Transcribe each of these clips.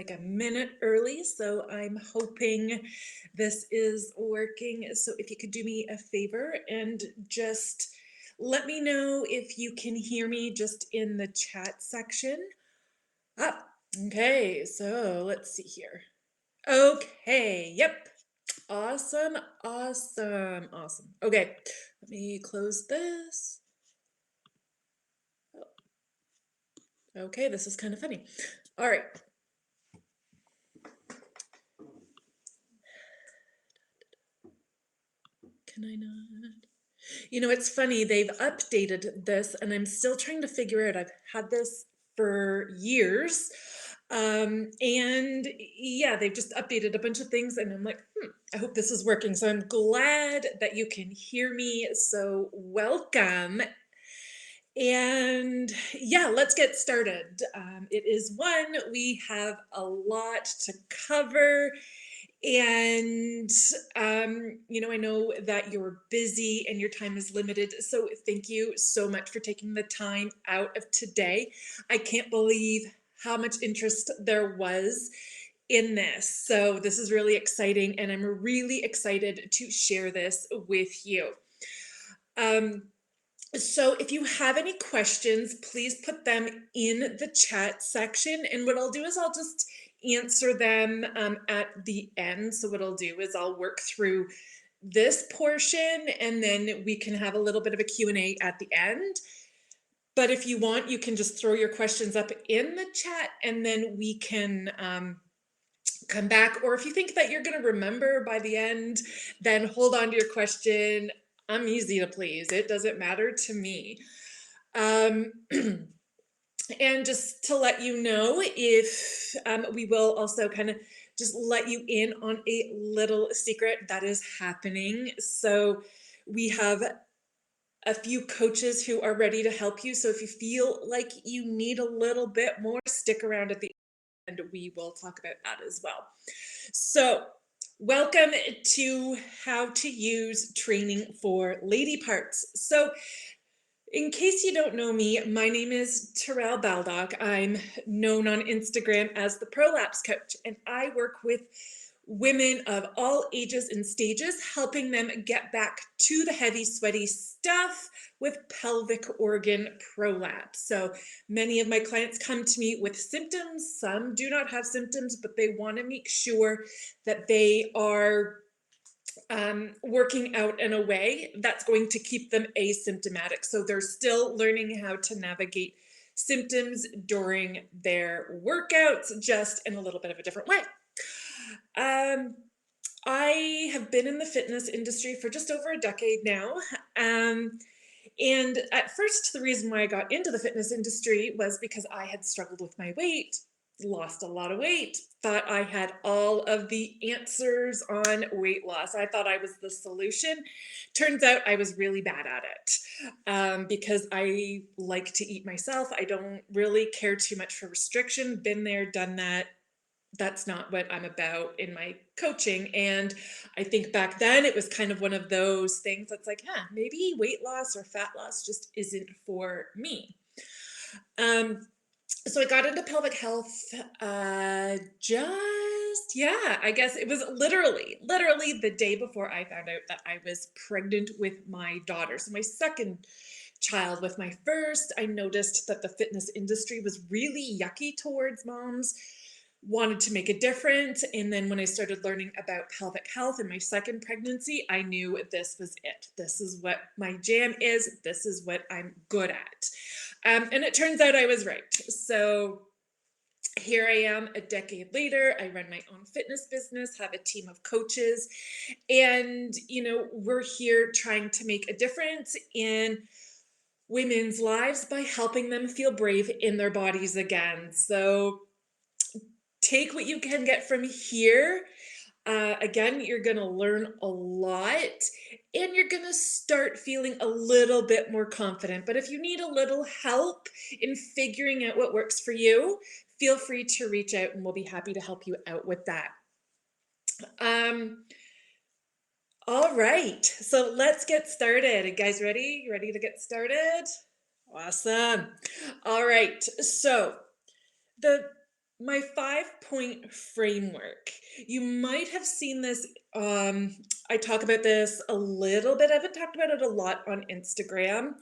like a minute early, so I'm hoping this is working. So if you could do me a favor and just let me know if you can hear me just in the chat section. Ah, okay, so let's see here. Okay, yep. Awesome, awesome, awesome. Okay, let me close this. Okay, this is kind of funny. All right. Can I not? You know, it's funny, they've updated this and I'm still trying to figure out. I've had this for years. And yeah, they've just updated a bunch of things and I'm like, I hope this is working. So I'm glad that you can hear me. So welcome. And yeah, let's get started. It is one, we have a lot to cover. And, I know that you're busy and your time is limited. So thank you so much for taking the time out of today. I can't believe how much interest there was in this. So this is really exciting. And I'm really excited to share this with you. So if you have any questions, please put them in the chat section. And what I'll do is I'll just answer them at the end. So what I'll do is I'll work through this portion and then we can have a little bit of a Q&A at the end. But if you want, you can just throw your questions up in the chat and then we can come back. Or if you think that you're going to remember by the end, then hold on to your question. I'm easy to please. It doesn't matter to me. Um, and just to let you know, if we will also kind of just let you in on a little secret that is happening. So we have a few coaches who are ready to help you. So if you feel like you need a little bit more, stick around at the end. We will talk about that as well. So welcome to how to use training for lady parts. So in case you don't know me, my name is Terrell. I'm known on Instagram as the Prolapse Coach, and I work with women of all ages and stages, helping them get back to the heavy, sweaty stuff with pelvic organ prolapse. So many of my clients come to me with symptoms. Some do not have symptoms, but they want to make sure that they are working out in a way that's going to keep them asymptomatic. So they're still learning how to navigate symptoms during their workouts, just in a little bit of a different way. I have been in the fitness industry for just over a decade now. And at first, the reason why I got into the fitness industry was because I had struggled with my weight, lost a lot of weight, thought I had all of the answers on weight loss. I thought I was the solution. Turns out I was really bad at it because I like to eat myself. I don't really care too much for restriction. Been there, done that. That's not what I'm about in my coaching. And I think back then it was kind of one of those things that's like, maybe weight loss or fat loss just isn't for me. So I got into pelvic health I guess it was literally the day before I found out that I was pregnant with my daughter. So my second child. With my first, I noticed that the fitness industry was really yucky towards moms, wanted to make a difference. And then when I started learning about pelvic health in my second pregnancy, I knew this was it. This is what my jam is. This is what I'm good at. And it turns out I was right. So here I am a decade later. I run my own fitness business, have a team of coaches, and we're here trying to make a difference in women's lives by helping them feel brave in their bodies again. So take what you can get from here. Again, you're going to learn a lot and you're going to start feeling a little bit more confident. But if you need a little help in figuring out what works for you, feel free to reach out and we'll be happy to help you out with that. All right, so let's get started. You guys ready? You ready to get started? Awesome. All right, so the My 5-point framework. You might have seen this. I talk about this a little bit. I haven't talked about it a lot on Instagram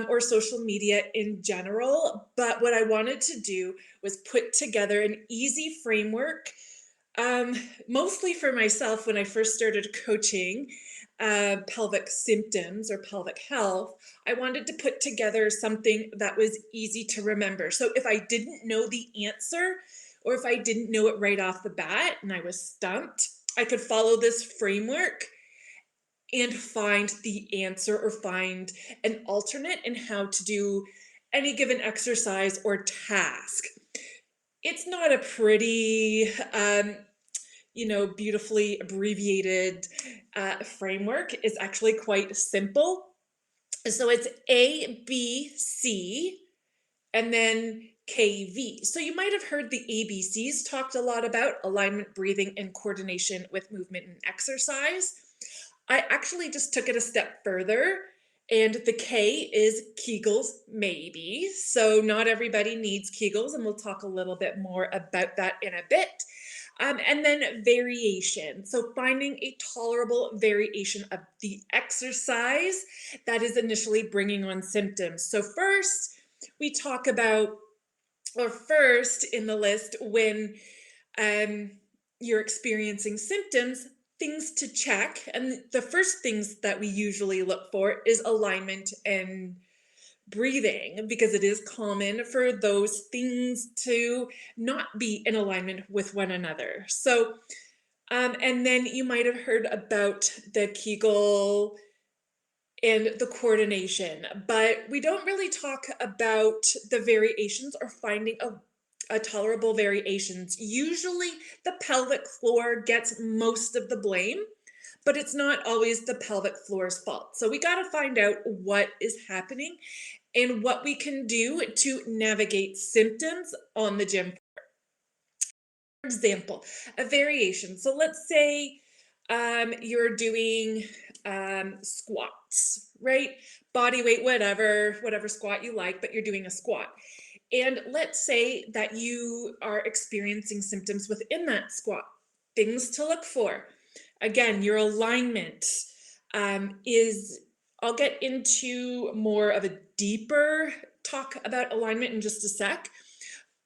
or social media in general. But what I wanted to do was put together an easy framework, um, mostly for myself when I first started coaching pelvic symptoms or pelvic health. I wanted to put together something that was easy to remember. So if I didn't know the answer, or if I didn't know it right off the bat and I was stumped, I could follow this framework and find the answer or find an alternate in how to do any given exercise or task. It's not a pretty, beautifully abbreviated framework. Is actually quite simple. So it's A, B, C, and then KV. So you might have heard the ABCs talked a lot about: alignment, breathing, and coordination with movement and exercise. I actually just took it a step further, and the K is Kegels, maybe. So not everybody needs Kegels, and we'll talk a little bit more about that in a bit. And then variation. So finding a tolerable variation of the exercise that is initially bringing on symptoms. So first, we talk about, or first in the list, when um, you're experiencing symptoms, things to check. And the first things that we usually look for is alignment and breathing, because it is common for those things to not be in alignment with one another. So, and then you might have heard about the Kegel and the coordination, but we don't really talk about the variations or finding a tolerable variations. Usually the pelvic floor gets most of the blame, but it's not always the pelvic floor's fault. So we got to find out what is happening and what we can do to navigate symptoms on the gym. For example, a variation. So let's say you're doing squats, right? Body weight, whatever squat you like, but you're doing a squat. And let's say that you are experiencing symptoms within that squat. Things to look for. Again, your alignment is, I'll get into more of a deeper talk about alignment in just a sec,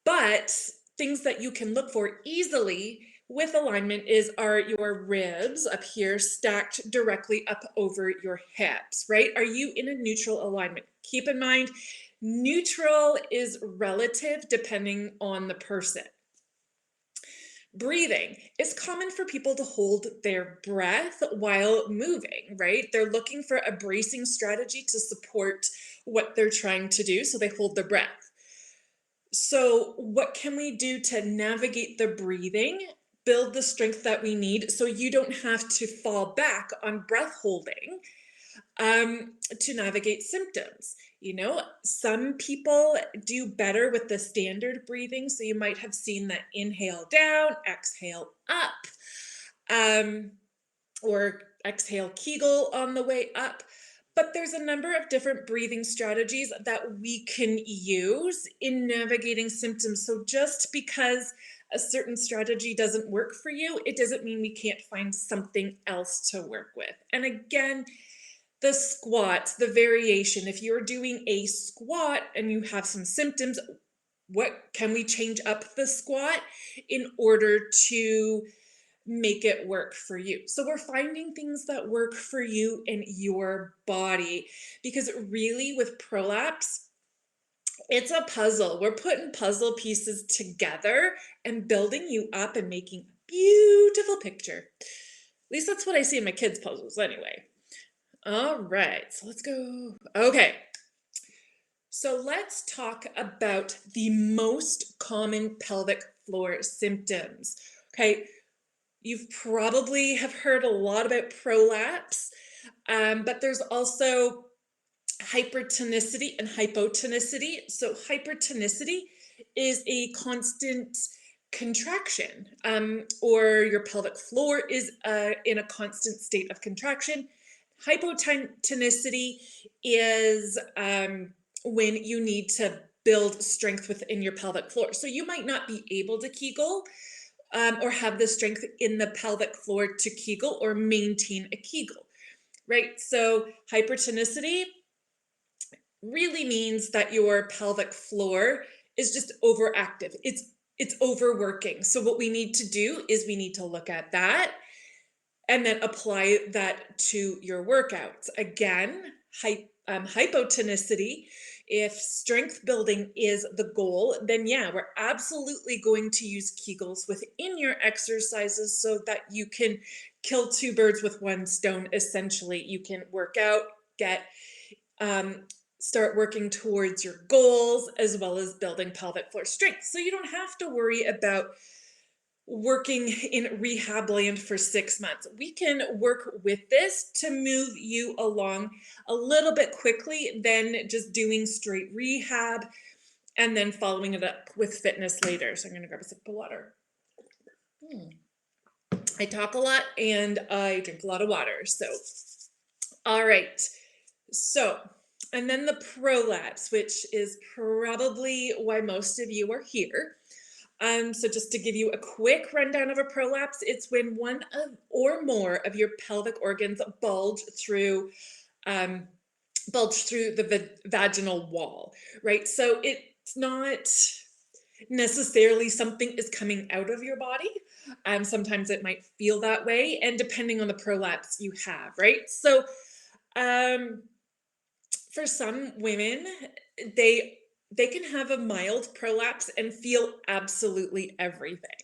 but things that you can look for easily with alignment are your ribs up here stacked directly up over your hips, right? Are you in a neutral alignment? Keep in mind, neutral is relative depending on the person. Breathing. It's common for people to hold their breath while moving, right? They're looking for a bracing strategy to support what they're trying to do, so they hold their breath. So, what can we do to navigate the breathing, build the strength that we need so you don't have to fall back on breath holding to navigate symptoms? Some people do better with the standard breathing. So, you might have seen that inhale down, exhale up, or exhale Kegel on the way up. But there's a number of different breathing strategies that we can use in navigating symptoms. So just because a certain strategy doesn't work for you, it doesn't mean we can't find something else to work with. And again, the squats, the variation. If you're doing a squat and you have some symptoms, what can we change up the squat in order to make it work for you? So we're finding things that work for you and your body, because really with prolapse, it's a puzzle. We're putting puzzle pieces together and building you up and making a beautiful picture. At least that's what I see in my kids' puzzles anyway. All right, so let's go. Okay. So let's talk about the most common pelvic floor symptoms. Okay, you've probably have heard a lot about prolapse, but there's also hypertonicity and hypotonicity. So hypertonicity is a constant contraction, or your pelvic floor is in a constant state of contraction. Hypotonicity is when you need to build strength within your pelvic floor. So you might not be able to Kegel or have the strength in the pelvic floor to Kegel or maintain a Kegel, right? So hypertonicity really means that your pelvic floor is just overactive. It's overworking. So what we need to do is we need to look at that and then apply that to your workouts. Again, hypotonicity, if strength building is the goal, then yeah, we're absolutely going to use Kegels within your exercises so that you can kill two birds with one stone. Essentially, you can work out, get um, start working towards your goals as well as building pelvic floor strength. So you don't have to worry about working in rehab land for 6 months. We can work with this to move you along a little bit quickly than just doing straight rehab and then following it up with fitness later. So I'm going to grab a sip of water. I talk a lot and I drink a lot of water. So, all right. So, and then the prolapse, which is probably why most of you are here. So just to give you a quick rundown of a prolapse, it's when one of or more of your pelvic organs um, bulge through the vaginal wall, right? So it's not necessarily something is coming out of your body. Sometimes it might feel that way, and depending on the prolapse you have, right? So um, for some women, they they can have a mild prolapse and feel absolutely everything.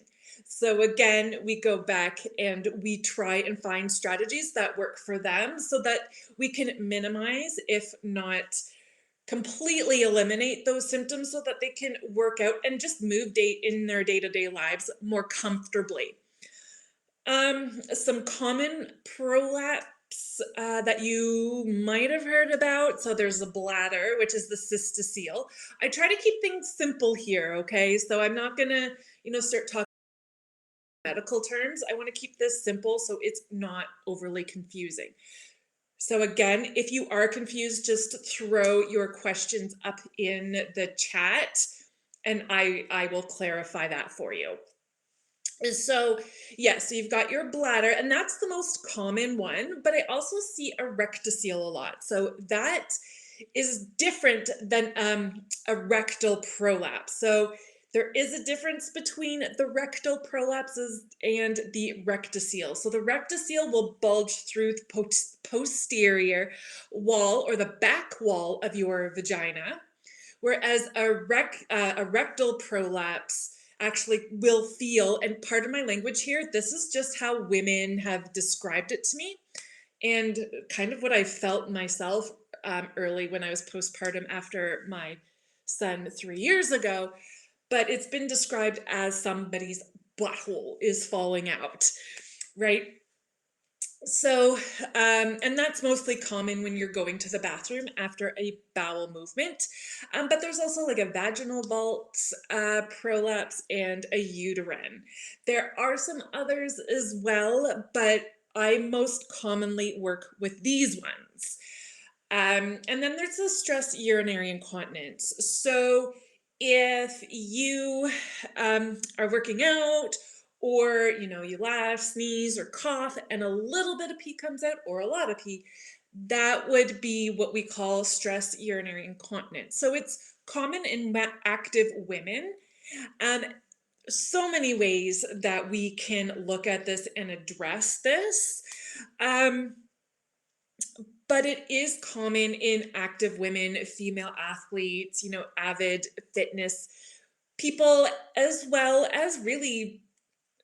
So again, we go back and we try and find strategies that work for them so that we can minimize, if not completely eliminate those symptoms so that they can work out and just move in their day-to-day lives more comfortably. Some common prolapse that you might have heard about. So there's the bladder, which is the cystocele. I try to keep things simple here, okay? So I'm not gonna, start talking medical terms. I want to keep this simple so it's not overly confusing. So again, if you are confused, just throw your questions up in the chat and I will clarify that for you. So, yeah, so you've got your bladder, and that's the most common one, but I also see a rectocele a lot. So that is different than a rectal prolapse. So there is a difference between the rectal prolapses and the rectocele. So the rectocele will bulge through the posterior wall or the back wall of your vagina, whereas a rectal prolapse actually will feel, and part of my language here, this is just how women have described it to me and kind of what I felt myself early when I was postpartum after my son 3 years ago. But it's been described as somebody's butthole is falling out, right? So, and that's mostly common when you're going to the bathroom after a bowel movement. But there's also like a vaginal vault prolapse and a uterine. There are some others as well, but I most commonly work with these ones. And then there's the stress urinary incontinence. So if you are working out or you laugh, sneeze, or cough and a little bit of pee comes out or a lot of pee, that would be what we call stress urinary incontinence. So it's common in active women. And so many ways that we can look at this and address this. But it is common in active women, female athletes, avid fitness people, as well as really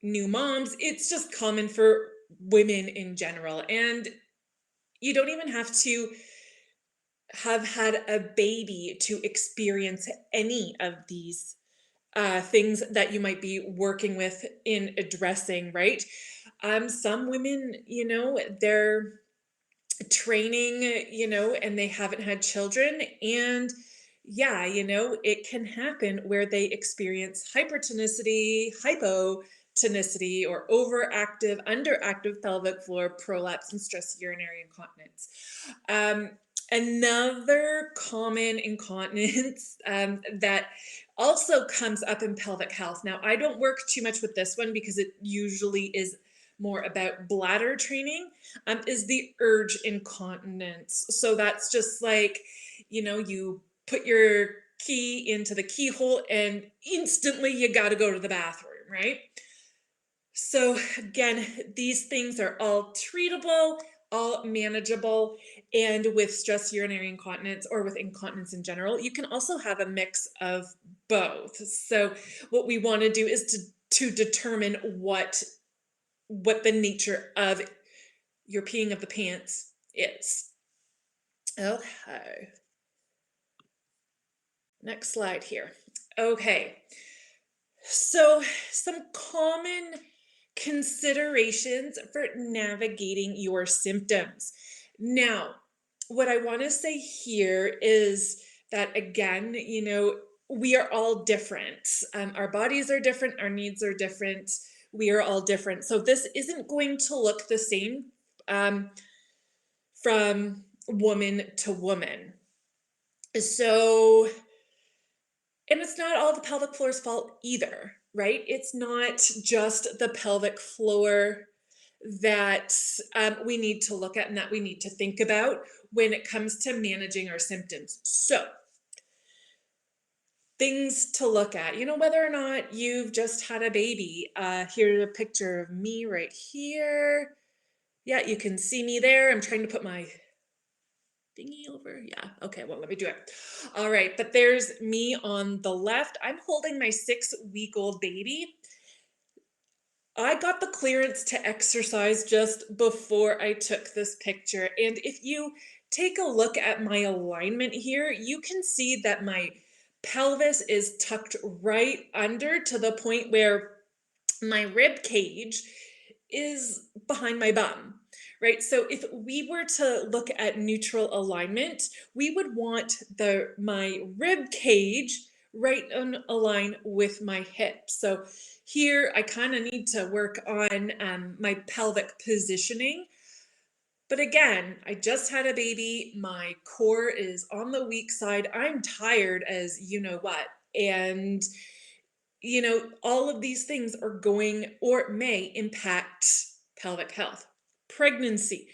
new moms. It's just common for women in general. And you don't even have to have had a baby to experience any of these things that you might be working with in addressing, right? Some women, they're training, and they haven't had children. And yeah, it can happen where they experience hypertonicity, hypotonicity, tonicity or overactive, underactive pelvic floor prolapse and stress urinary incontinence. Um, Another common incontinence that also comes up in pelvic health. Now, I don't work too much with this one because it usually is more about bladder training, is the urge incontinence. So that's just like, you put your key into the keyhole and instantly you got to go to the bathroom, right? So, again, these things are all treatable, all manageable. And with stress urinary incontinence or with incontinence in general, you can also have a mix of both. So, what we want to do is to determine what the nature of your peeing of the pants is. Okay. Next slide here. Okay. So, some common considerations for navigating your symptoms. Now, what I want to say here is that, again, we are all different. Our bodies are different, our needs are different. We are all different. So, this isn't going to look the same um, from woman to woman. So, and it's not all the pelvic floor's fault either, right? It's not just the pelvic floor that we need to look at and that we need to think about when it comes to managing our symptoms. So, things to look at, whether or not you've just had a baby. Here's a picture of me right here. Yeah, you can see me there. I'm trying to put my thingy over. Yeah. Okay. Well, let me do it. All right. But there's me on the left. I'm holding my 6-week-old baby. I got the clearance to exercise just before I took this picture. And if you take a look at my alignment here, you can see that my pelvis is tucked right under to the point where my rib cage is behind my bum, right? So if we were to look at neutral alignment, we would want my rib cage right on align with my hip. So here I kind of need to work on my pelvic positioning. But again, I just had a baby. My core is on the weak side. I'm tired as you know what. And all of these things are going or may impact pelvic health. Pregnancy.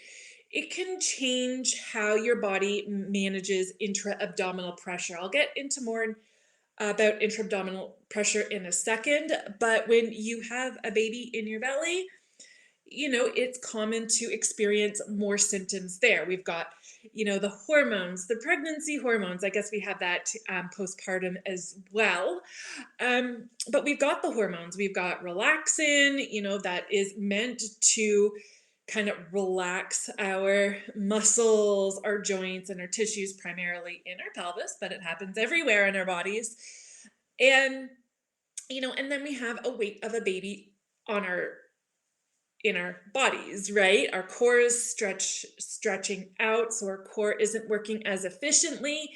It can change how your body manages intra-abdominal pressure. I'll get into more about intra-abdominal pressure in a second, but when you have a baby in your belly, it's common to experience more symptoms there. We've got, the hormones, the pregnancy hormones. I guess we have that postpartum as well. But we've got the hormones. We've got relaxin, that is meant to kind of relax our muscles, our joints, and our tissues, primarily in our pelvis, but it happens everywhere in our bodies. And, and then we have a weight of a baby on in our bodies, right? Our core is stretching out, so our core isn't working as efficiently.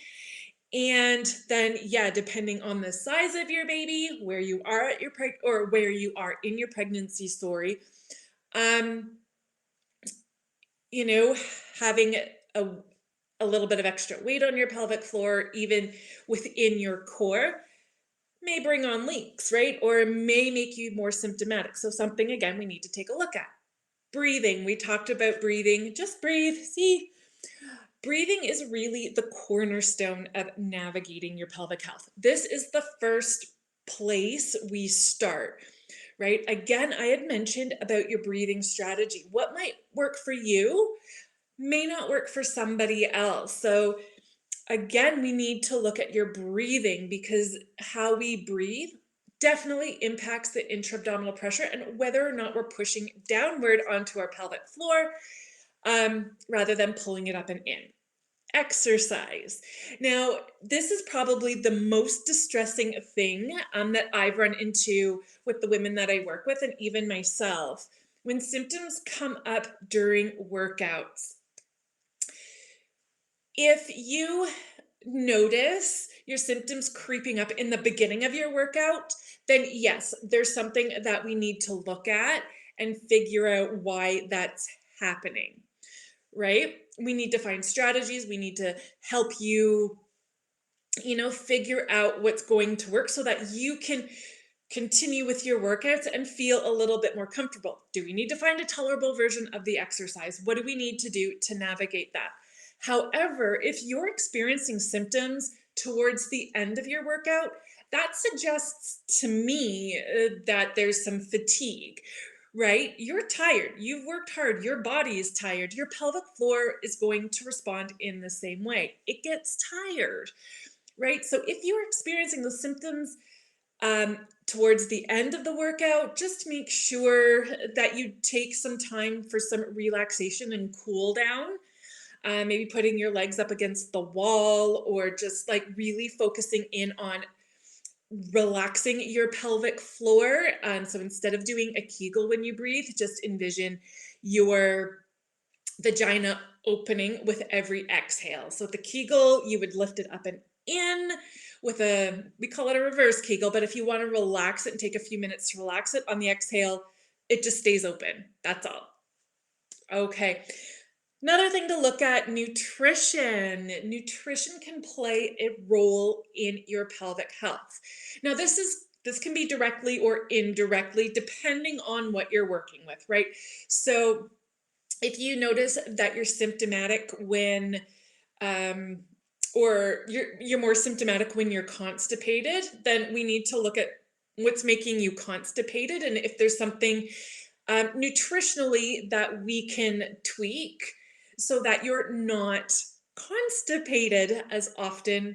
And then, yeah, depending on the size of your baby, where you are at your or where you are in your pregnancy story, um, having a little bit of extra weight on your pelvic floor, even within your core, may bring on leaks, right? Or may make you more symptomatic. So something, again, we need to take a look at. Breathing. We talked about breathing. Just breathe. See, breathing is really the cornerstone of navigating your pelvic health. This is the first place we start, right? Again, I had mentioned about your breathing strategy. What might work for you may not work for somebody else. So, again, we need to look at your breathing because how we breathe definitely impacts the intra-abdominal pressure and whether or not we're pushing downward onto our pelvic floor rather than pulling it up and in. Exercise. Now, this is probably the most distressing thing that I've run into with the women that I work with and even myself. When symptoms come up during workouts, if you notice your symptoms creeping up in the beginning of your workout, then yes, there's something that we need to look at and figure out why that's happening, right? We need to find strategies. We need to help you, figure out what's going to work so that you can continue with your workouts and feel a little bit more comfortable. Do we need to find a tolerable version of the exercise? What do we need to do to navigate that? However, if you're experiencing symptoms towards the end of your workout, that suggests to me that there's some fatigue, right? You're tired. You've worked hard. Your body is tired. Your pelvic floor is going to respond in the same way. It gets tired, right? So if you're experiencing those symptoms towards the end of the workout, just make sure that you take some time for some relaxation and cool down. Maybe putting your legs up against the wall or just like really focusing in on relaxing your pelvic floor. So instead of doing a kegel when you breathe, just envision your vagina opening with every exhale. So with the kegel, you would lift it up and in with we call it a reverse kegel, but if you want to relax it and take a few minutes to relax it on the exhale, it just stays open. That's all. Okay. Another thing to look at, nutrition. Nutrition can play a role in your pelvic health. Now, this can be directly or indirectly depending on what you're working with, right? So if you notice that you're symptomatic when or you're more symptomatic when you're constipated, then we need to look at what's making you constipated and if there's something nutritionally that we can tweak so that you're not constipated as often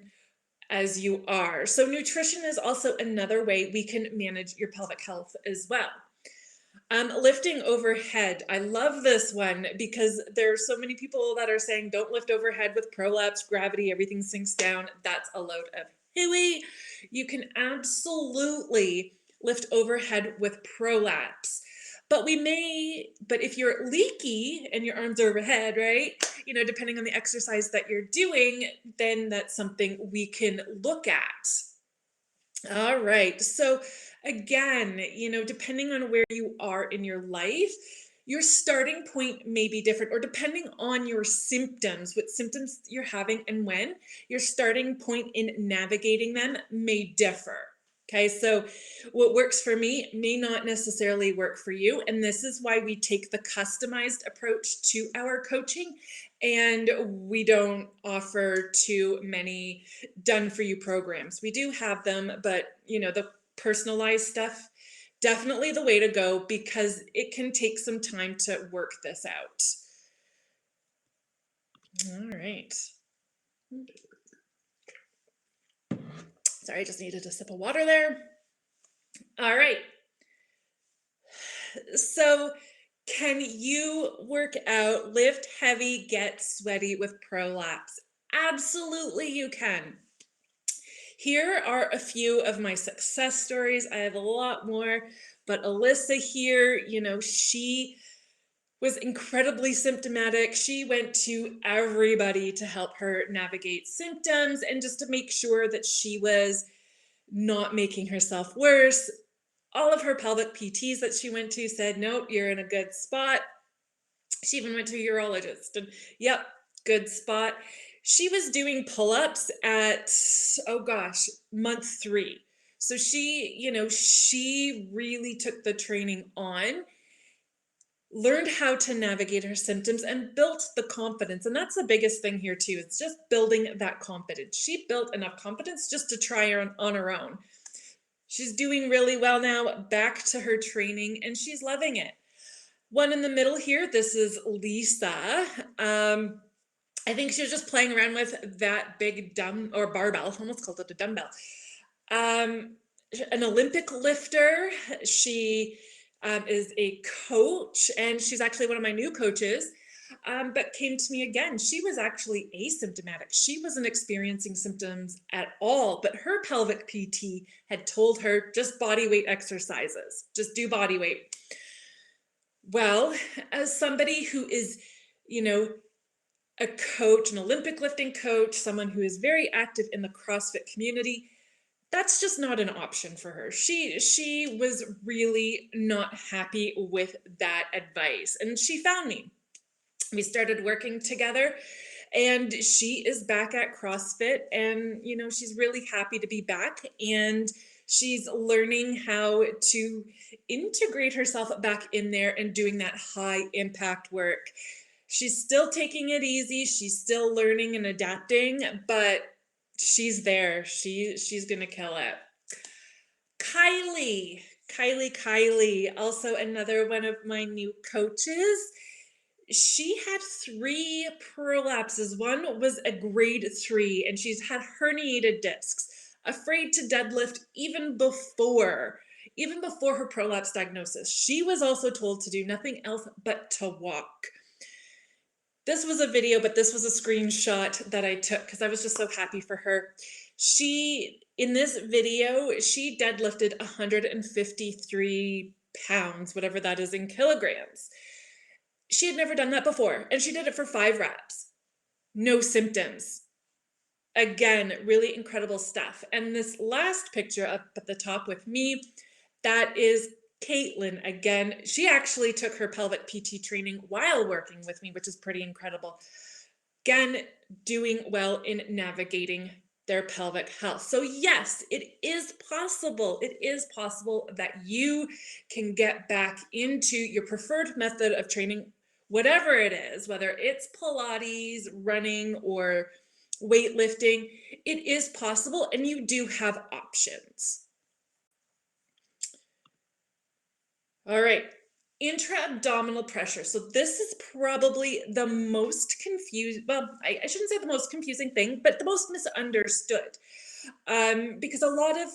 as you are. So nutrition is also another way we can manage your pelvic health as well. Lifting overhead. I love this one because there are so many people that are saying don't lift overhead with prolapse, gravity, everything sinks down. That's a load of hooey. You can absolutely lift overhead with prolapse. But if you're leaky and your arms are overhead, right? Depending on the exercise that you're doing, then that's something we can look at. All right. So again, depending on where you are in your life, your starting point may be different, or depending on your symptoms, what symptoms you're having and when, your starting point in navigating them may differ. Okay, so what works for me may not necessarily work for you. And this is why we take the customized approach to our coaching. And we don't offer too many done for you programs. We do have them, but the personalized stuff, definitely the way to go because it can take some time to work this out. All right. Sorry, I just needed a sip of water there. All right. So, can you work out, lift heavy, get sweaty with prolapse? Absolutely, you can. Here are a few of my success stories. I have a lot more, but Alyssa here, she was incredibly symptomatic. She went to everybody to help her navigate symptoms and just to make sure that she was not making herself worse. All of her pelvic PTs that she went to said, nope, you're in a good spot. She even went to a urologist and yep, good spot. She was doing pull-ups at, oh gosh, month 3. So she really took the training on, learned how to navigate her symptoms and built the confidence. And that's the biggest thing here too. It's just building that confidence. She built enough confidence just to try her on her own. She's doing really well now, back to her training, and she's loving it. One in the middle here, this is Lisa. I think she was just playing around with that big barbell, almost called it a dumbbell. An Olympic lifter. She is a coach, and she's actually one of my new coaches, but came to me again. She was actually asymptomatic. She wasn't experiencing symptoms at all, but her pelvic PT had told her just body weight exercises, just do body weight. Well, as somebody who is, a coach, an Olympic lifting coach, someone who is very active in the CrossFit community, that's just not an option for her. She was really not happy with that advice, and she found me. We started working together, and she is back at CrossFit, and she's really happy to be back, and she's learning how to integrate herself back in there and doing that high impact work. She's still taking it easy, she's still learning and adapting, but she's there. She's gonna kill it. Kylie, also another one of my new coaches. She had 3 prolapses. One was a grade 3, and she's had herniated discs, afraid to deadlift even before her prolapse diagnosis. She was also told to do nothing else but to walk. This was a video, but this was a screenshot that I took because I was just so happy for her. In this video, she deadlifted 153 pounds, whatever that is in kilograms. She had never done that before, and she did it for 5 reps. No symptoms. Again, really incredible stuff. And this last picture up at the top with me, that is Caitlin. Again, she actually took her pelvic PT training while working with me, which is pretty incredible. Again, doing well in navigating their pelvic health. So yes, it is possible. It is possible that you can get back into your preferred method of training, whatever it is, whether it's Pilates, running, or weightlifting. It is possible, and you do have options. All right, intra-abdominal pressure. So this is probably the most confused, well, I shouldn't say the most confusing thing, but the most misunderstood. Because a lot of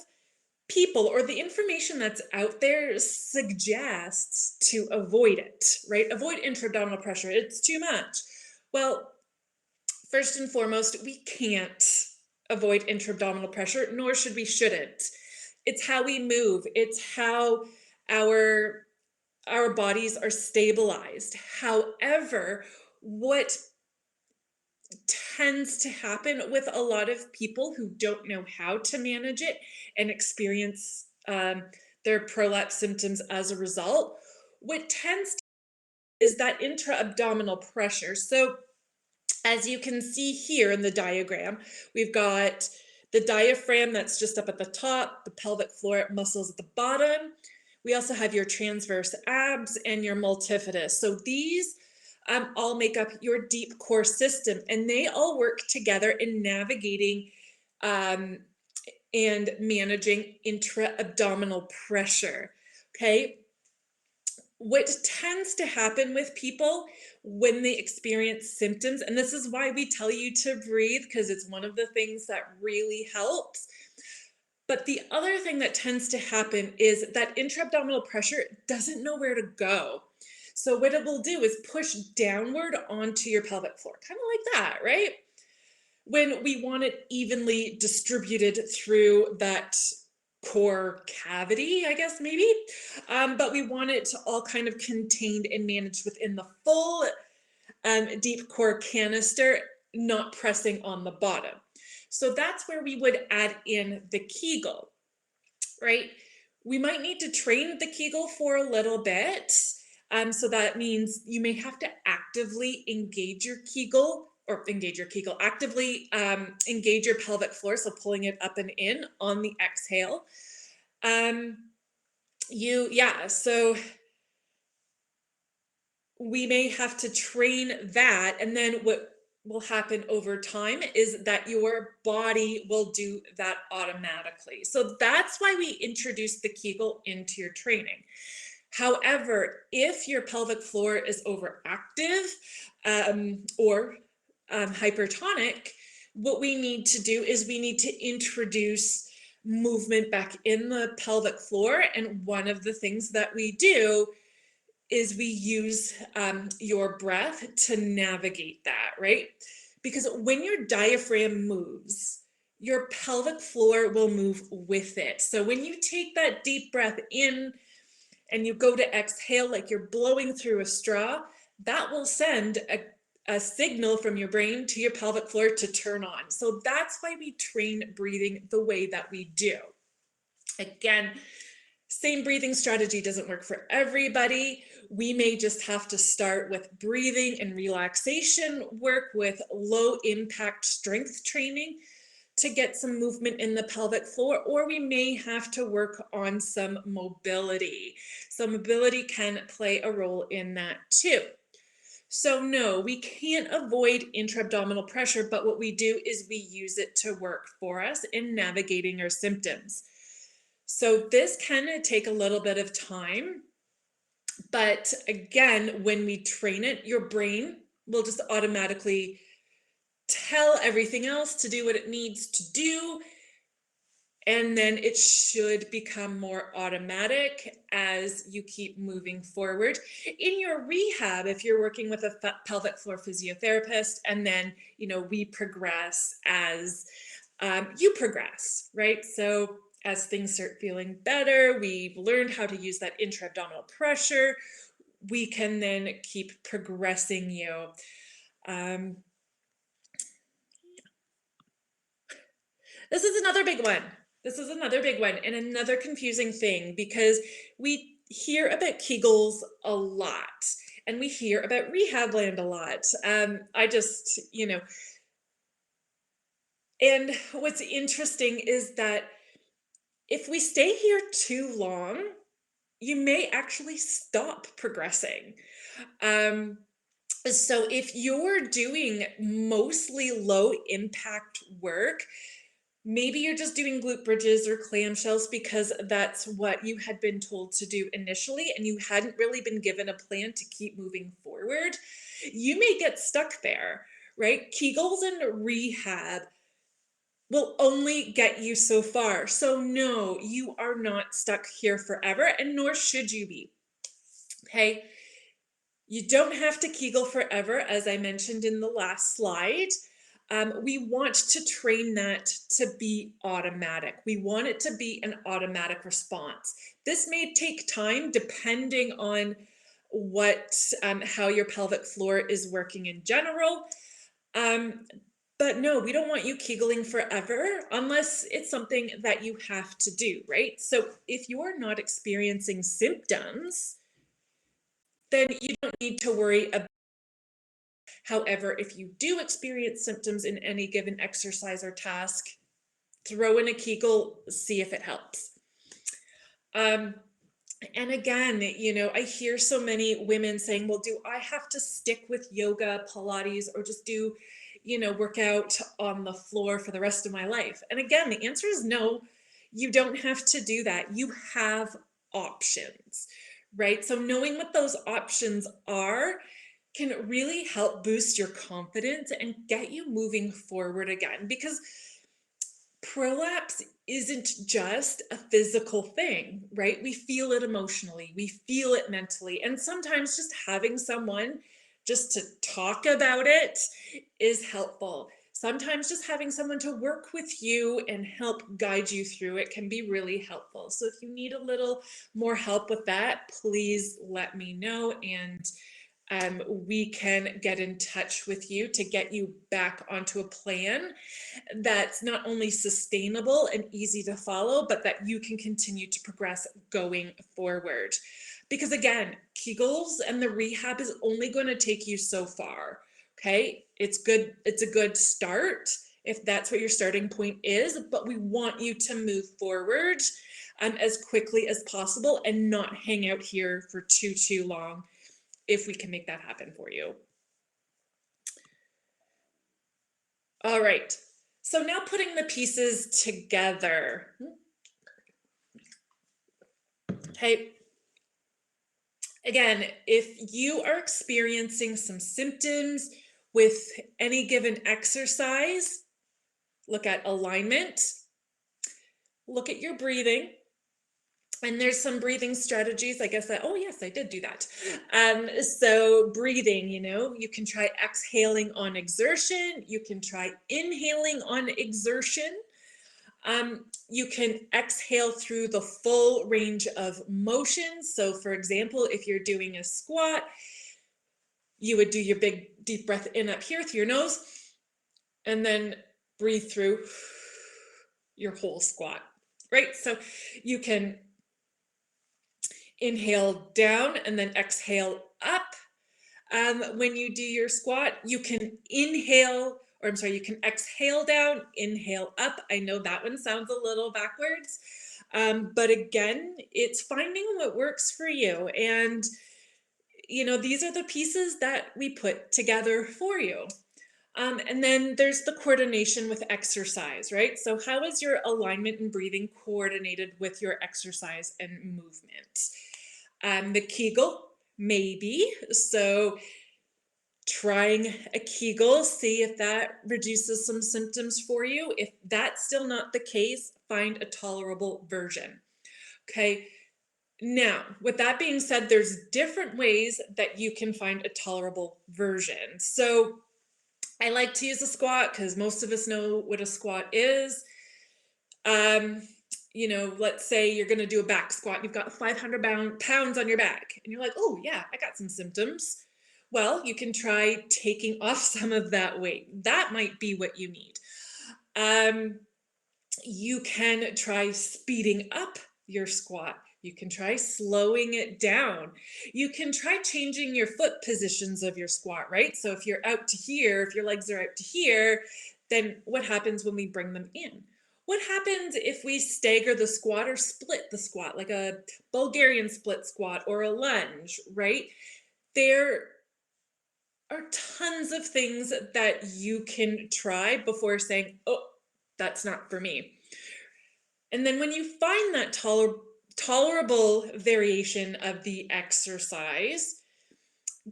people, or the information that's out there, suggests to avoid it, right? Avoid intra-abdominal pressure. It's too much. Well, first and foremost, we can't avoid intra-abdominal pressure, nor shouldn't. It's how we move. It's how our bodies are stabilized. However, what tends to happen with a lot of people who don't know how to manage it and experience their prolapse symptoms as a result, what tends to is that intra-abdominal pressure. So as you can see here in the diagram, we've got the diaphragm that's just up at the top, the pelvic floor muscles at the bottom. We also have your transverse abs and your multifidus. So these all make up your deep core system, and they all work together in navigating and managing intra-abdominal pressure. Okay. What tends to happen with people when they experience symptoms, and this is why we tell you to breathe, because it's one of the things that really helps. But the other thing that tends to happen is that intra-abdominal pressure doesn't know where to go. So what it will do is push downward onto your pelvic floor, kind of like that, right? When we want it evenly distributed through that core cavity, I guess, maybe. But we want it all kind of contained and managed within the full deep core canister, not pressing on the bottom. So that's where we would add in the Kegel, right? We might need to train the Kegel for a little bit. So that means you may have to actively engage your Kegel, actively engage your pelvic floor. So pulling it up and in on the exhale. So we may have to train that. And then what will happen over time is that your body will do that automatically. So that's why we introduce the Kegel into your training. However, if your pelvic floor is overactive or hypertonic, what we need to do is we need to introduce movement back in the pelvic floor. And one of the things that we do is we use your breath to navigate that, right? Because when your diaphragm moves, your pelvic floor will move with it. So when you take that deep breath in and you go to exhale like you're blowing through a straw, that will send a signal from your brain to your pelvic floor to turn on. So that's why we train breathing the way that we do. Again, same breathing strategy doesn't work for everybody. We may just have to start with breathing and relaxation work with low impact strength training to get some movement in the pelvic floor, or we may have to work on some mobility. So mobility can play a role in that too. So no, we can't avoid intra-abdominal pressure, but what we do is we use it to work for us in navigating our symptoms. So this can take a little bit of time, but again, when we train it, your brain will just automatically tell everything else to do what it needs to do, and then it should become more automatic as you keep moving forward. In your rehab, if you're working with a pelvic floor physiotherapist, and then, we progress as you progress, right? So as things start feeling better, we've learned how to use that intra-abdominal pressure, we can then keep progressing you. This is another big one. This is another big one and another confusing thing, because we hear about kegels a lot and we hear about rehab land a lot. I just, and what's interesting is that if we stay here too long, you may actually stop progressing. So if you're doing mostly low impact work, maybe you're just doing glute bridges or clamshells because that's what you had been told to do initially and you hadn't really been given a plan to keep moving forward. You may get stuck there, right? Kegels and rehab will only get you so far. So no, you are not stuck here forever, and nor should you be. Okay. You don't have to Kegel forever, as I mentioned in the last slide. We want to train that to be automatic. We want it to be an automatic response. This may take time depending on how your pelvic floor is working in general. But no, we don't want you Kegeling forever unless it's something that you have to do, right? So if you're not experiencing symptoms, then you don't need to worry about. However, if you do experience symptoms in any given exercise or task, throw in a Kegel, see if it helps. And again, I hear so many women saying, well, do I have to stick with yoga, Pilates, or just do, work out on the floor for the rest of my life? And again, the answer is no, you don't have to do that. You have options, right? So knowing what those options are can really help boost your confidence and get you moving forward again, because prolapse isn't just a physical thing, right? We feel it emotionally, we feel it mentally, and sometimes just having someone just to talk about it is helpful. Sometimes just having someone to work with you and help guide you through it can be really helpful. So if you need a little more help with that, please let me know, and we can get in touch with you to get you back onto a plan that's not only sustainable and easy to follow, but that you can continue to progress going forward. Because again, Kegels and the rehab is only going to take you so far. Okay, it's good. It's a good start if that's what your starting point is, but we want you to move forward as quickly as possible and not hang out here for too long, if we can make that happen for you. All right, so now putting the pieces together. Okay, again, if you are experiencing some symptoms with any given exercise, look at alignment, look at your breathing. And there's some breathing strategies. I guess that, oh yes, I did do that. So breathing, you can try exhaling on exertion. You can try inhaling on exertion. You can exhale through the full range of motion. So for example, if you're doing a squat, you would do your big deep breath in up here through your nose, and then breathe through your whole squat, right? So you can inhale down and then exhale up. When you do your squat, you can you can exhale down, inhale up. I know that one sounds a little backwards, but again, it's finding what works for you. And, these are the pieces that we put together for you. And then there's the coordination with exercise, right? So how is your alignment and breathing coordinated with your exercise and movement? The Kegel, maybe. So trying a Kegel, see if that reduces some symptoms for you. If that's still not the case, find a tolerable version. Okay. Now, with that being said, there's different ways that you can find a tolerable version. So I like to use a squat because most of us know what a squat is. Let's say you're going to do a back squat. You've got 500 pounds on your back, and you're like, oh, yeah, I got some symptoms. Well, you can try taking off some of that weight. That might be what you need. You can try speeding up your squat. You can try slowing it down. You can try changing your foot positions of your squat, right? So if you're out to here, if your legs are out to here, then what happens when we bring them in? What happens if we stagger the squat or split the squat, like a Bulgarian split squat or a lunge, right? There are tons of things that you can try before saying, oh, that's not for me. And then when you find that tolerable variation of the exercise,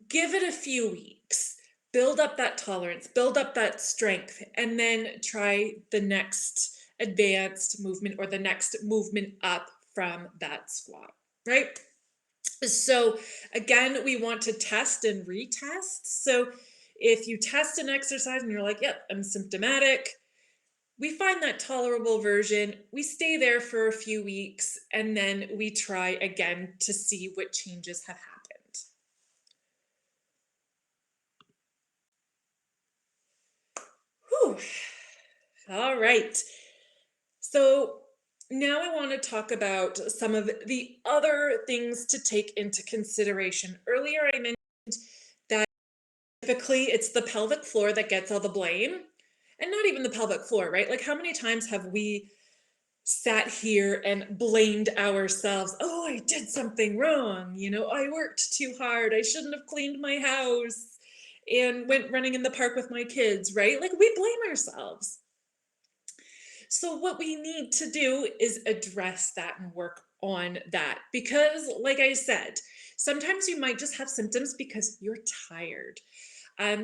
give it a few weeks, build up that tolerance, build up that strength, and then try the next advanced movement or the next movement up from that squat, right? So again, we want to test and retest. So if you test an exercise and you're like, yep, I'm symptomatic, we find that tolerable version, we stay there for a few weeks, and then we try again to see what changes have happened. Whew. All right. So now I want to talk about some of the other things to take into consideration. Earlier, I mentioned that typically it's the pelvic floor that gets all the blame, and not even the pelvic floor, right? Like, how many times have we sat here and blamed ourselves? Oh, I did something wrong. I worked too hard. I shouldn't have cleaned my house and went running in the park with my kids, right? Like, we blame ourselves. So what we need to do is address that and work on that, because like I said, sometimes you might just have symptoms because you're tired.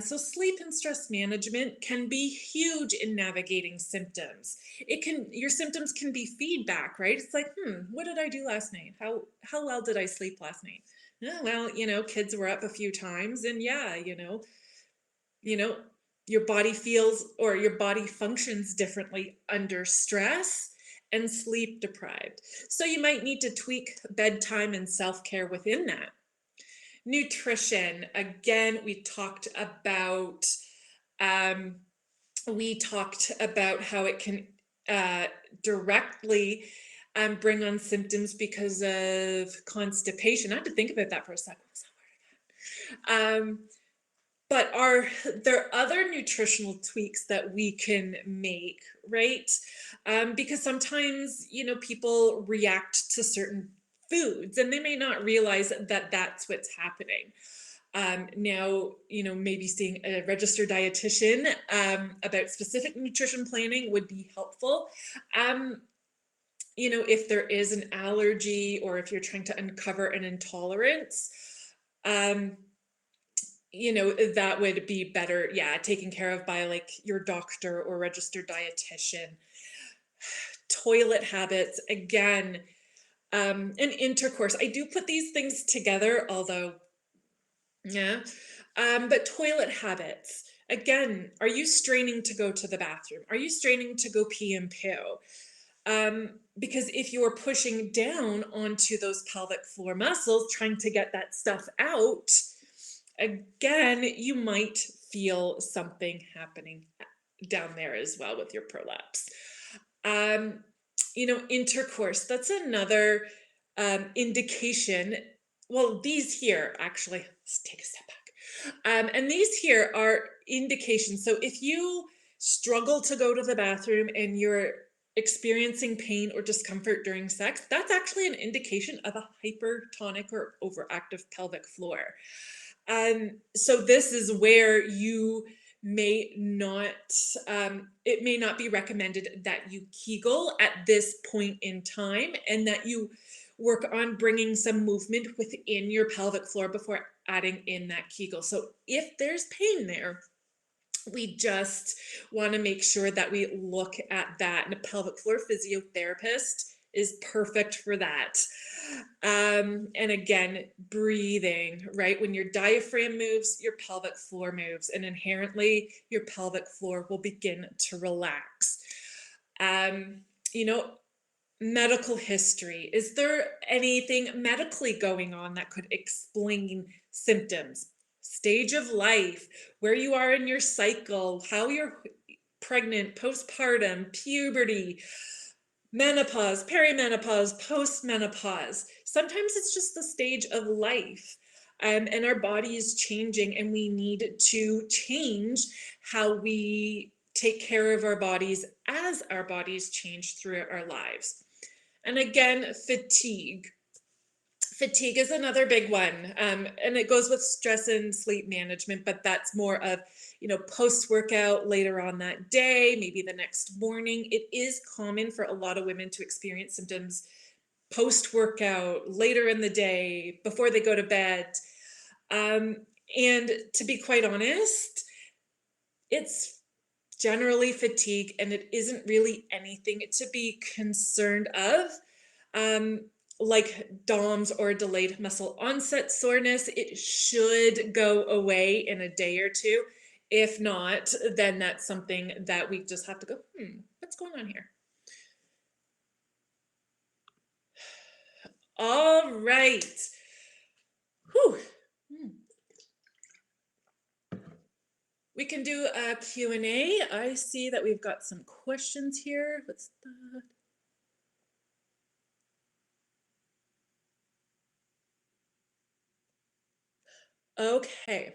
So sleep and stress management can be huge in navigating symptoms. Your symptoms can be feedback, right? It's like, what did I do last night? How well did I sleep last night? Oh, well, kids were up a few times, and yeah, you know, your body feels or your body functions differently under stress and sleep deprived. So you might need to tweak bedtime and self-care within that. Nutrition, again, um, we talked about how it can directly bring on symptoms because of constipation. I had to think about that for a second. But there are other nutritional tweaks that we can make, right? Because sometimes, people react to certain foods and they may not realize that that's what's happening. Now, maybe seeing a registered dietitian about specific nutrition planning would be helpful. If there is an allergy or if you're trying to uncover an intolerance, that would be better, yeah, taken care of by like your doctor or registered dietitian. Toilet habits, again, and intercourse. I do put these things together, although, yeah. But toilet habits, again, are you straining to go to the bathroom? Are you straining to go pee and poo? Because if you're pushing down onto those pelvic floor muscles, trying to get that stuff out, Again, you might feel something happening down there as well with your prolapse. Um, intercourse, that's another indication. Well, these here, actually, let's take a step back. And these here are indications. So if you struggle to go to the bathroom and you're experiencing pain or discomfort during sex, that's actually an indication of a hypertonic or overactive pelvic floor. So this is where you may not, it may not be recommended that you Kegel at this point in time, and that you work on bringing some movement within your pelvic floor before adding in that Kegel. So if there's pain there, we just want to make sure that we look at that. And a pelvic floor physiotherapist is perfect for that. And again, breathing, right? When your diaphragm moves, your pelvic floor moves, and inherently your pelvic floor will begin to relax. Um, you know, medical history. Is there anything medically going on that could explain symptoms? Stage of life, where you are in your cycle, how you're pregnant, postpartum, puberty, menopause, perimenopause, postmenopause. Sometimes it's just the stage of life. And our body is changing, and we need to change how we take care of our bodies as our bodies change throughout our lives. And again, fatigue. Fatigue is another big one, and it goes with stress and sleep management, but that's more of, post-workout later on that day, maybe the next morning. It is common for a lot of women to experience symptoms post-workout, later in the day, before they go to bed. Um, and to be quite honest, it's generally fatigue, and it isn't really anything to be concerned of. Um, like DOMS or delayed muscle onset soreness, it should go away in a day or two. If not, then that's something that we just have to go, what's going on here? All right. Whew. We can do a Q&A. I see that we've got some questions here. What's that? Okay.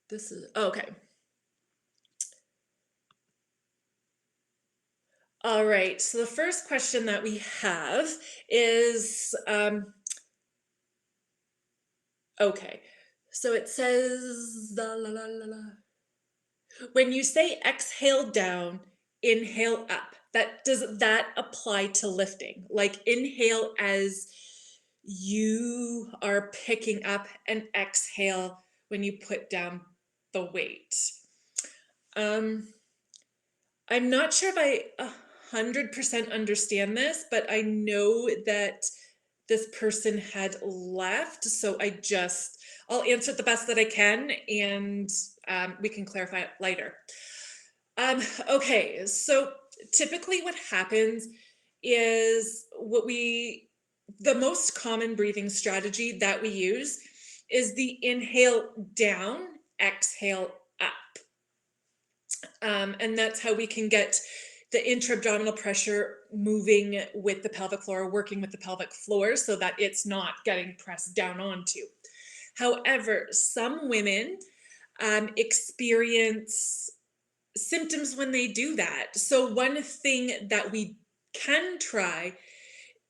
This is okay. All right. So the first question that we have is okay. So it says when you say exhale down, inhale up. Does that apply to lifting? Like inhale as you are picking up, and exhale when you put down the weight. I'm not sure if I 100% understand this, but I know that this person had left, so I'll answer it the best that I can, and we can clarify it later. Okay, so typically what happens is the most common breathing strategy that we use is the inhale down, exhale up. And that's how we can get the intra-abdominal pressure moving with the pelvic floor, working with the pelvic floor, so that it's not getting pressed down onto. However, some women experience symptoms when they do that. So one thing that we can try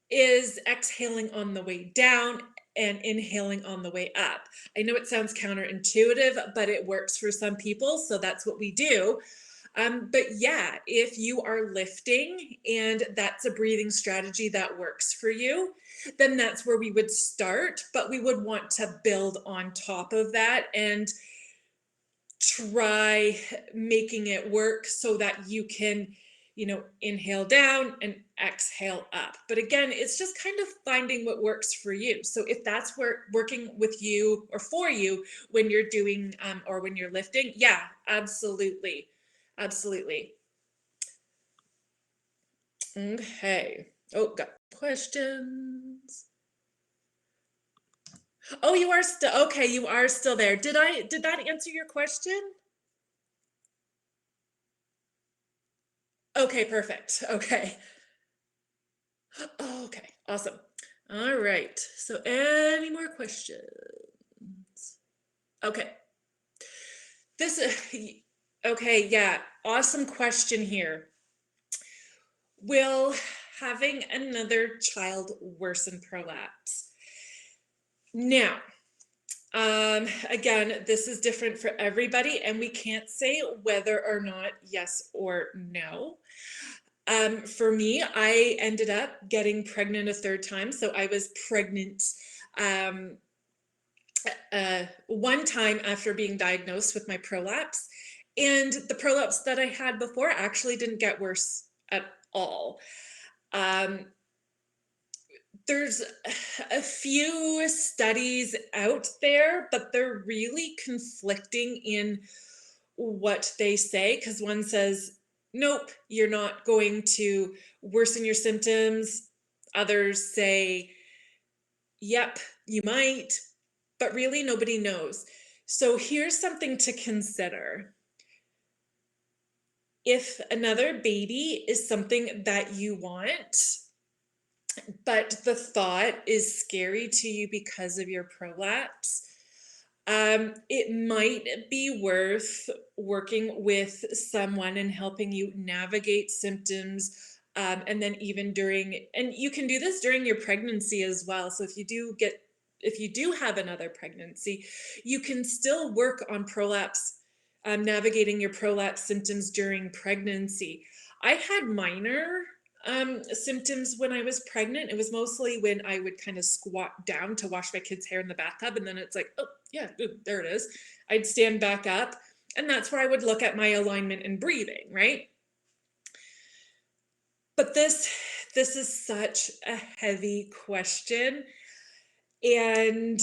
is exhaling on the way down and inhaling on the way up. I know it sounds counterintuitive, but it works for some people, so that's what we do. But yeah, if you are lifting and that's a breathing strategy that works for you, then that's where we would start. But we would want to build on top of that and try making it work so that you can, inhale down and exhale up. But again, it's just kind of finding what works for you. So if that's working with you or for you when you're doing or when you're lifting, yeah, absolutely. Absolutely. Okay. Oh, got questions. Oh, you are still okay, you are still there. Did that answer your question? Okay, perfect. Okay. Oh, okay, awesome. All right. So any more questions? Okay. This okay, yeah. Awesome question here. Will having another child worsen prolapse? Now, again, this is different for everybody, and we can't say whether or not yes or no. For me, I ended up getting pregnant a third time. So I was pregnant um, one time after being diagnosed with my prolapse. And the prolapse that I had before actually didn't get worse at all. Um, there's a few studies out there, but they're really conflicting in what they say, because one says, nope, you're not going to worsen your symptoms. Others say, yep, you might, but really nobody knows. So here's something to consider. If another baby is something that you want, but the thought is scary to you because of your prolapse, it might be worth working with someone and helping you navigate symptoms. And then even during, and you can do this during your pregnancy as well. So if you do have another pregnancy, you can still work on prolapse, navigating your prolapse symptoms during pregnancy. I had minor symptoms when I was pregnant. It was mostly when I would kind of squat down to wash my kids' hair in the bathtub, and then it's like, oh yeah, there it is. I'd stand back up, and that's where I would look at my alignment and breathing, right? But this is such a heavy question, and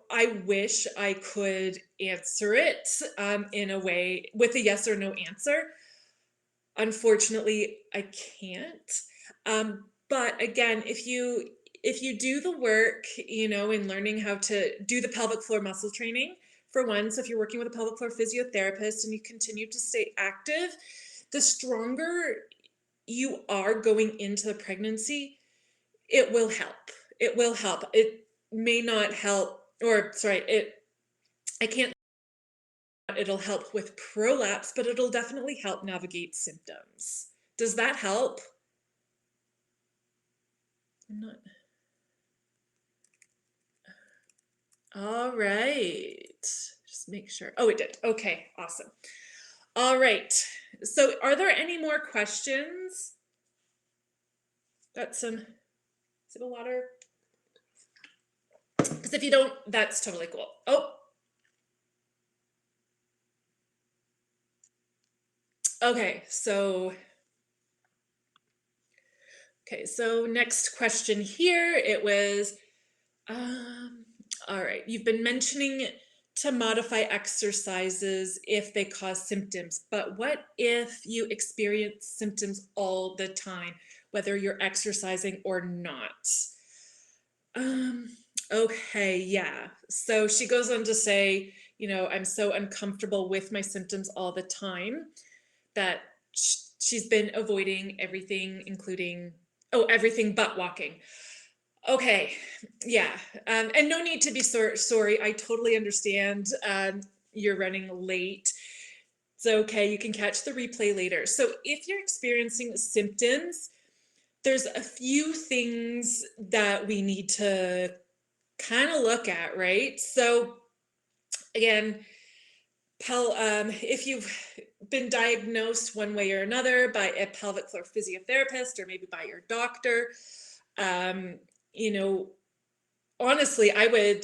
I wish I could answer it in a way with a yes or no answer. Unfortunately, I can't. But again, if you do the work, in learning how to do the pelvic floor muscle training, for one, so if you're working with a pelvic floor physiotherapist and you continue to stay active, the stronger you are going into the pregnancy, it will help. It will help. It may not help, or sorry, I can't it'll help with prolapse, but it'll definitely help navigate symptoms. Does that help? I'm not. All right. Just make sure. Oh, it did. Okay, awesome. All right. So, are there any more questions? Got some sip of water? Because if you don't, that's totally cool. Oh, okay. So next question here. It was, um, all right. You've been mentioning to modify exercises if they cause symptoms, but what if you experience symptoms all the time, whether you're exercising or not? Um, okay, yeah. So she goes on to say, I'm so uncomfortable with my symptoms all the time that she's been avoiding everything, including, oh, everything but walking. Okay, yeah. And no need to be sorry. I totally understand. You're running late. It's okay. You can catch the replay later. So if you're experiencing symptoms, there's a few things that we need to kind of look at, right? So again, if you've been diagnosed one way or another by a pelvic floor physiotherapist or maybe by your doctor, um, you know, honestly, I would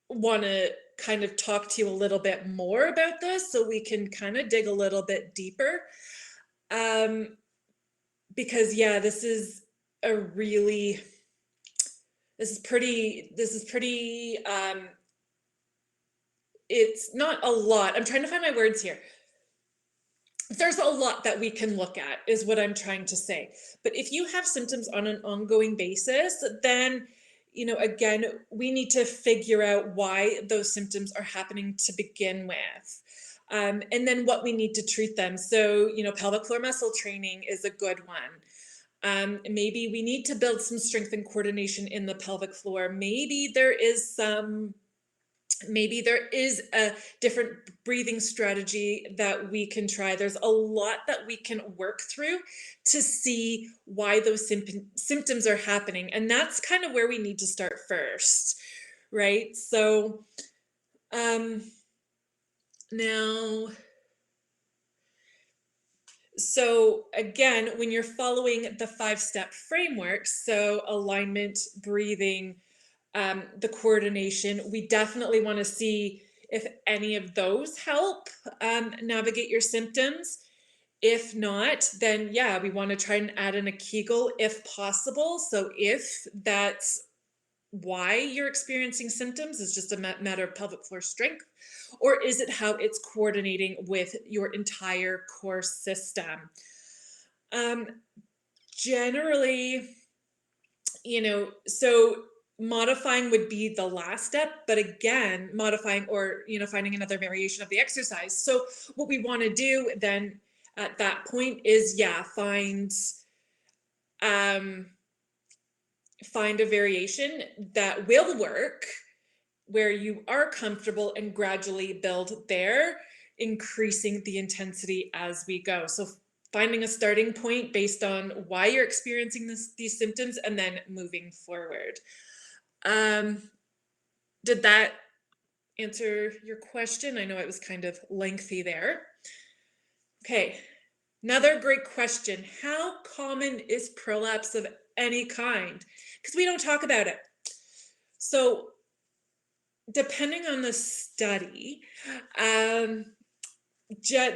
want to kind of talk to you a little bit more about this so we can kind of dig a little bit deeper. Um, because yeah, a really, this is pretty, it's not a lot. I'm trying to find my words here. There's a lot that we can look at, is what I'm trying to say. But if you have symptoms on an ongoing basis, then again, we need to figure out why those symptoms are happening to begin with. And then what we need to treat them. So, pelvic floor muscle training is a good one. Maybe we need to build some strength and coordination in the pelvic floor. Maybe there is a different breathing strategy that we can try. There's a lot that we can work through to see why those symptoms are happening. And that's kind of where we need to start first, right? So now, so again, when you're following the 5-step framework, so alignment, breathing, the coordination, we definitely want to see if any of those help navigate your symptoms. If not, then yeah, we want to try and add in a Kegel if possible. So if that's why you're experiencing symptoms, is just a matter of pelvic floor strength, or is it how it's coordinating with your entire core system? Generally, so modifying would be the last step, but again, modifying or, finding another variation of the exercise. So what we want to do then at that point is, yeah, find a variation that will work where you are comfortable and gradually build there, increasing the intensity as we go. So finding a starting point based on why you're experiencing these symptoms and then moving forward. Did that answer your question? I know it was kind of lengthy there. Okay, another great question. How common is prolapse of any kind? Because we don't talk about it. So depending on the study, the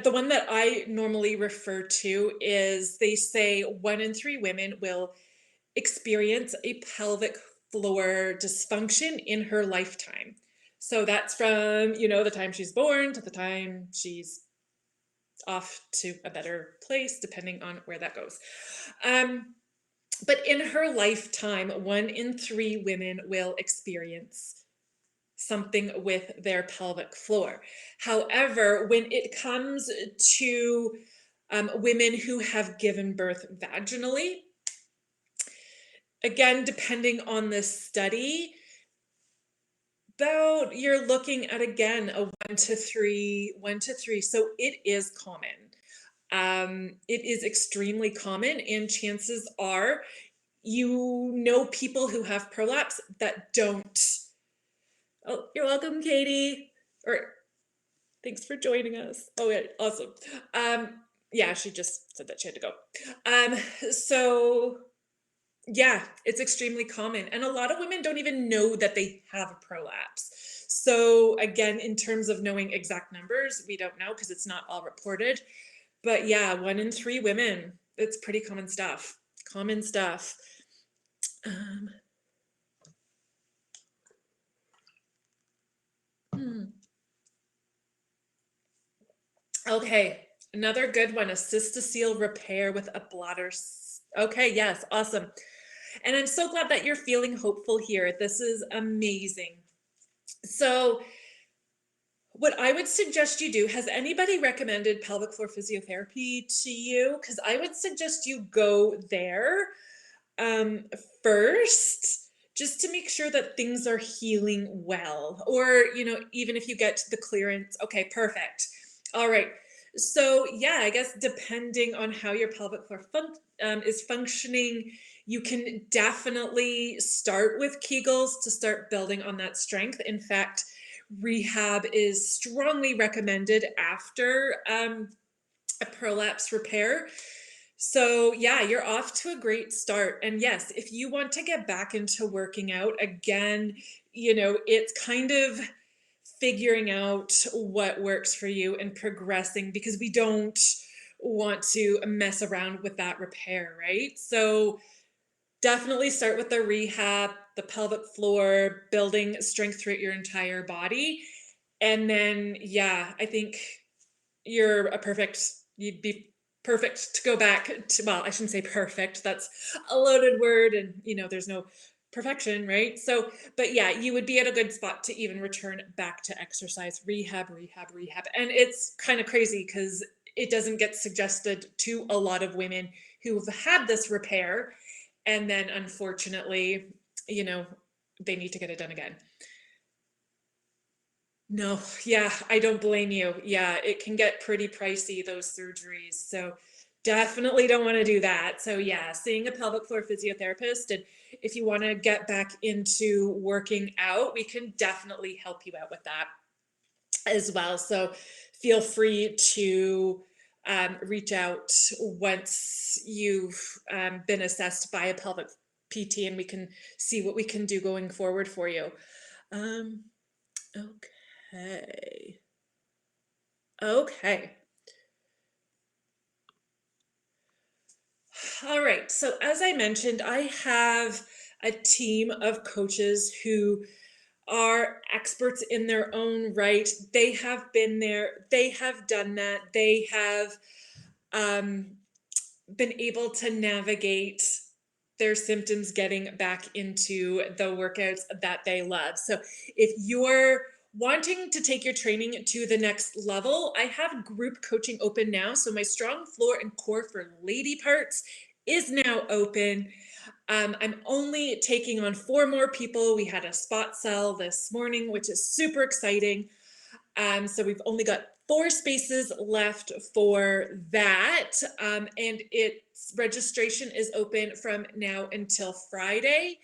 one that I normally refer to is they say 1 in 3 women will experience a pelvic floor dysfunction in her lifetime. So that's from, the time she's born to the time she's off to a better place, depending on where that goes. But in her lifetime, 1 in 3 women will experience something with their pelvic floor. However, when it comes to women who have given birth vaginally, again, depending on the study, you're looking at, again, a 1 to 3. So it is common. It is extremely common, and chances are people who have prolapse that don't. Oh, you're welcome, Katie. Or thanks for joining us. Oh, yeah, awesome. Yeah, she just said that she had to go. So yeah, it's extremely common. And a lot of women don't even know that they have a prolapse. So again, in terms of knowing exact numbers, we don't know because it's not all reported. But yeah, 1 in 3 women, it's pretty common stuff. Common stuff. Okay, another good one, a cystocele repair with a bladder. Okay, yes, awesome. And I'm so glad that you're feeling hopeful here. This is amazing. So what I would suggest you do, has anybody recommended pelvic floor physiotherapy to you? Because I would suggest you go there first, just to make sure that things are healing well. Or, even if you get the clearance, okay, perfect. All right. So yeah, I guess depending on how your pelvic floor is functioning, you can definitely start with Kegels to start building on that strength. In fact, rehab is strongly recommended after a prolapse repair. So yeah, you're off to a great start. And yes, if you want to get back into working out again, it's kind of figuring out what works for you and progressing, because we don't want to mess around with that repair, right? So definitely start with the rehab, the pelvic floor, building strength throughout your entire body. And then, yeah, I think you'd be perfect to go back to, well, I shouldn't say perfect. That's a loaded word. And, there's no perfection, right? So, but yeah, you would be at a good spot to even return back to exercise, rehab, rehab, rehab. And it's kind of crazy because it doesn't get suggested to a lot of women who've had this repair. And then unfortunately, you know, they need to get it done again. No, yeah, I don't blame you. Yeah, it can get pretty pricey, those surgeries. So definitely don't want to do that. So yeah, seeing a pelvic floor physiotherapist, and if you want to get back into working out, we can definitely help you out with that as well. So feel free to reach out once you've been assessed by a pelvic PT, and we can see what we can do going forward for you. Um, okay. Okay. All right. So, as I mentioned, I have a team of coaches who are experts in their own right. They have been there, they have done that, they have um, been able to navigate their symptoms getting back into the workouts that they love. So if you're wanting to take your training to the next level, I have group coaching open now. So my strong floor and core for lady parts is now open. I'm only taking on 4 more people. We had a spot sell this morning, which is super exciting. So we've only got 4 spaces left for that. And its registration is open from now until Friday.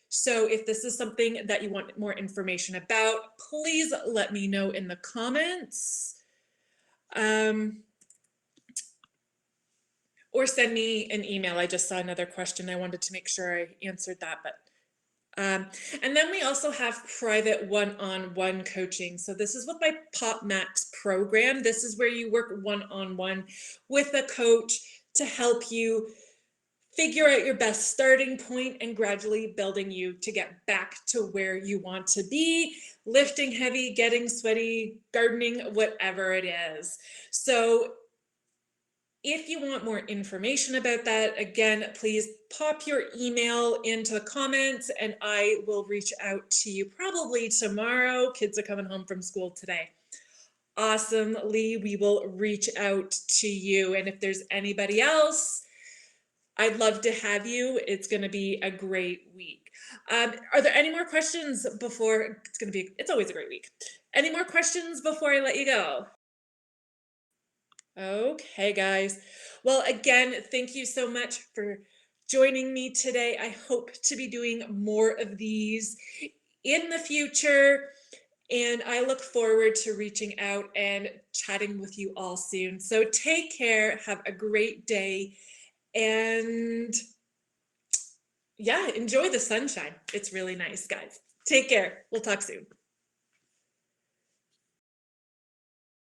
So if this is something that you want more information about, please let me know in the comments. Or send me an email. I just saw another question. I wanted to make sure I answered that, but and then we also have private one-on-one coaching. So this is with my Pop Max program. This is where you work one-on-one with a coach to help you figure out your best starting point and gradually building you to get back to where you want to be, lifting heavy, getting sweaty, gardening, whatever it is. So if you want more information about that, again, please pop your email into the comments and I will reach out to you probably tomorrow. Kids are coming home from school today. Awesome, Lee. We will reach out to you. And if there's anybody else, I'd love to have you. It's going to be a great week. Are there any more questions before? It's always a great week. Any more questions before I let you go? Okay, guys. Well, again, thank you so much for joining me today. I hope to be doing more of these in the future, and I look forward to reaching out and chatting with you all soon. So take care, have a great day, and yeah, enjoy the sunshine. It's really nice, guys. Take care. We'll talk soon.